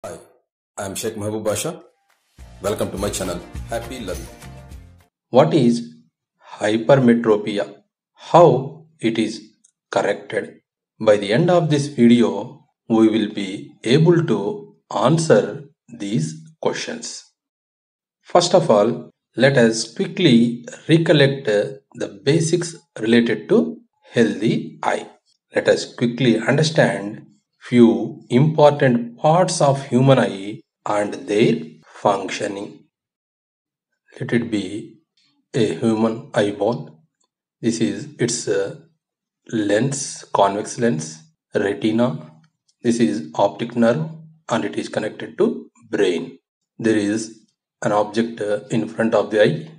Hi, I am Sheikh Mahbub Basha. Welcome to my channel. Happy Learning. What is hypermetropia? How it is corrected? By the end of this video, we will be able to answer these questions. First of all, let us quickly recollect the basics related to healthy eye. Let us quickly understand few important parts of human eye and their functioning. Let it be a human eyeball. This is its lens, convex lens, retina. This is optic nerve and it is connected to brain. There is an object in front of the eye.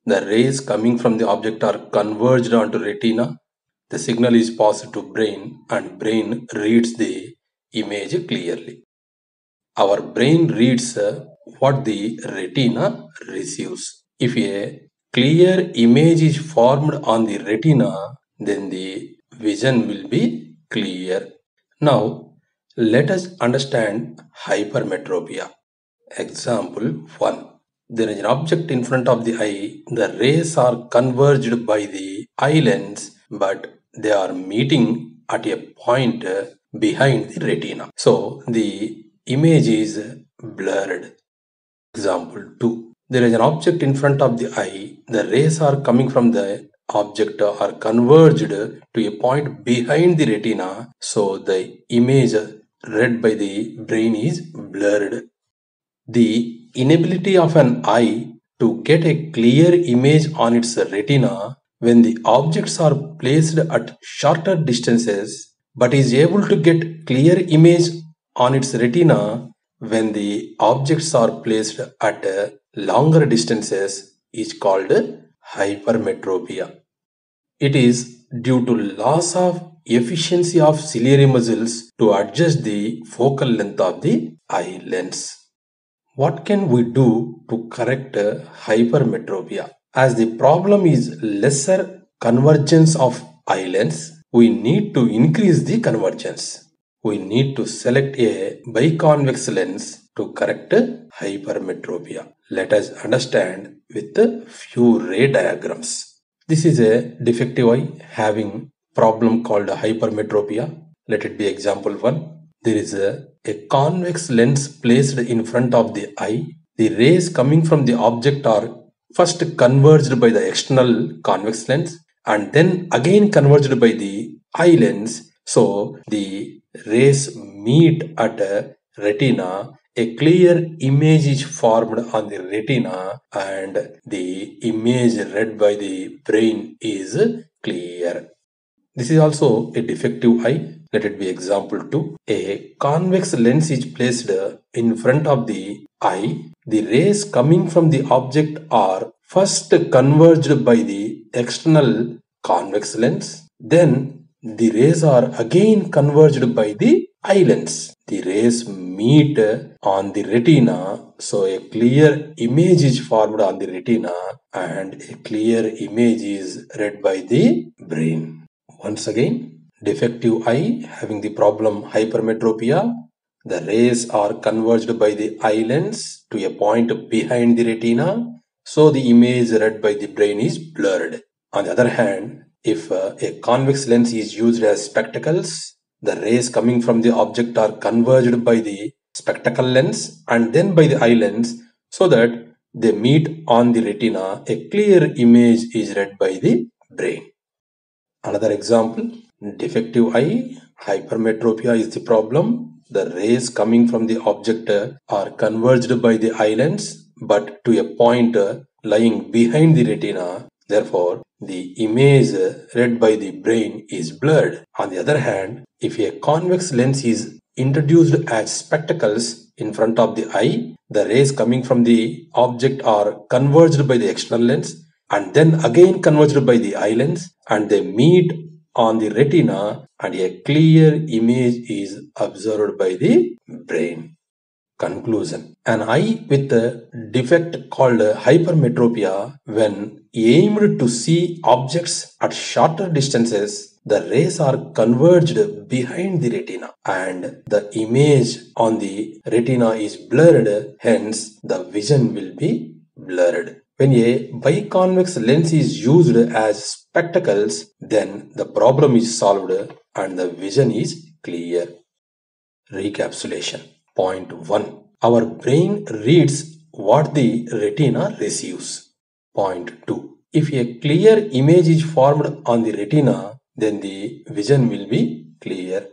The rays coming from the object are converged onto retina. The signal is passed to brain and brain reads the image clearly. Our brain reads what the retina receives. If a clear image is formed on the retina, then the vision will be clear. Now, let us understand hypermetropia. Example 1. There is an object in front of the eye. The rays are converged by the eye lens, but they are meeting at a point behind the retina. So, the image is blurred. Example 2. There is an object in front of the eye. The rays are coming from the object are converged to a point behind the retina. So, the image read by the brain is blurred. The inability of an eye to get a clear image on its retina when the objects are placed at shorter distances, but is able to get clear image on its retina when the objects are placed at longer distances is called hypermetropia. It is due to loss of efficiency of ciliary muscles to adjust the focal length of the eye lens. What can we do to correct hypermetropia? As the problem is lesser convergence of eye lens, we need to increase the convergence. We need to select a biconvex lens to correct hypermetropia. Let us understand with a few ray diagrams. This is a defective eye having problem called hypermetropia. Let it be example 1. There is a convex lens placed in front of the eye. The rays coming from the object are first converged by the external convex lens and then again converged by the eye lens. So the rays meet at a retina. A clear image is formed on the retina and the image read by the brain is clear. This is also a defective eye. Let it be example 2. A convex lens is placed in front of the eye. The rays coming from the object are first converged by the external convex lens. Then the rays are again converged by the eye lens. The rays meet on the retina. So a clear image is formed on the retina and a clear image is read by the brain. Once again, defective eye having the problem hypermetropia. The rays are converged by the eye lens to a point behind the retina. So the image read by the brain is blurred. On the other hand, if a convex lens is used as spectacles, the rays coming from the object are converged by the spectacle lens and then by the eye lens so that they meet on the retina. A clear image is read by the brain. Another example, defective eye, hypermetropia is the problem. The rays coming from the object are converged by the eye lens but to a point lying behind the retina. Therefore, the image read by the brain is blurred. On the other hand, if a convex lens is introduced as spectacles in front of the eye, the rays coming from the object are converged by the external lens and then again converged by the eye lens and they meet on the retina and a clear image is observed by the brain. Conclusion. An eye with a defect called hypermetropia, when aimed to see objects at shorter distances, the rays are converged behind the retina and the image on the retina is blurred, hence the vision will be blurred. When a biconvex lens is used as spectacles, then the problem is solved and the vision is clear. Recapitulation. Point 1. Our brain reads what the retina receives. Point 2. If a clear image is formed on the retina, then the vision will be clear.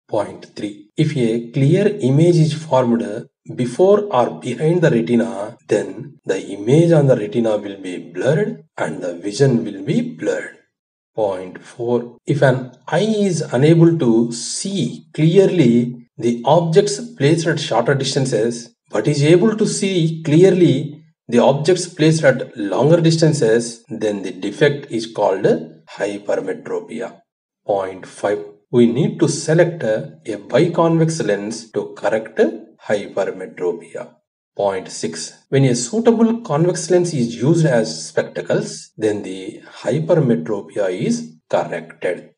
Point 3. If a clear image is formed before or behind the retina, then the image on the retina will be blurred and the vision will be blurred. Point 4. If an eye is unable to see clearly the objects placed at shorter distances but is able to see clearly the objects placed at longer distances, then the defect is called hypermetropia. Point 5. We need to select a biconvex lens to correct hypermetropia. Point 6. When a suitable convex lens is used as spectacles, then the hypermetropia is corrected.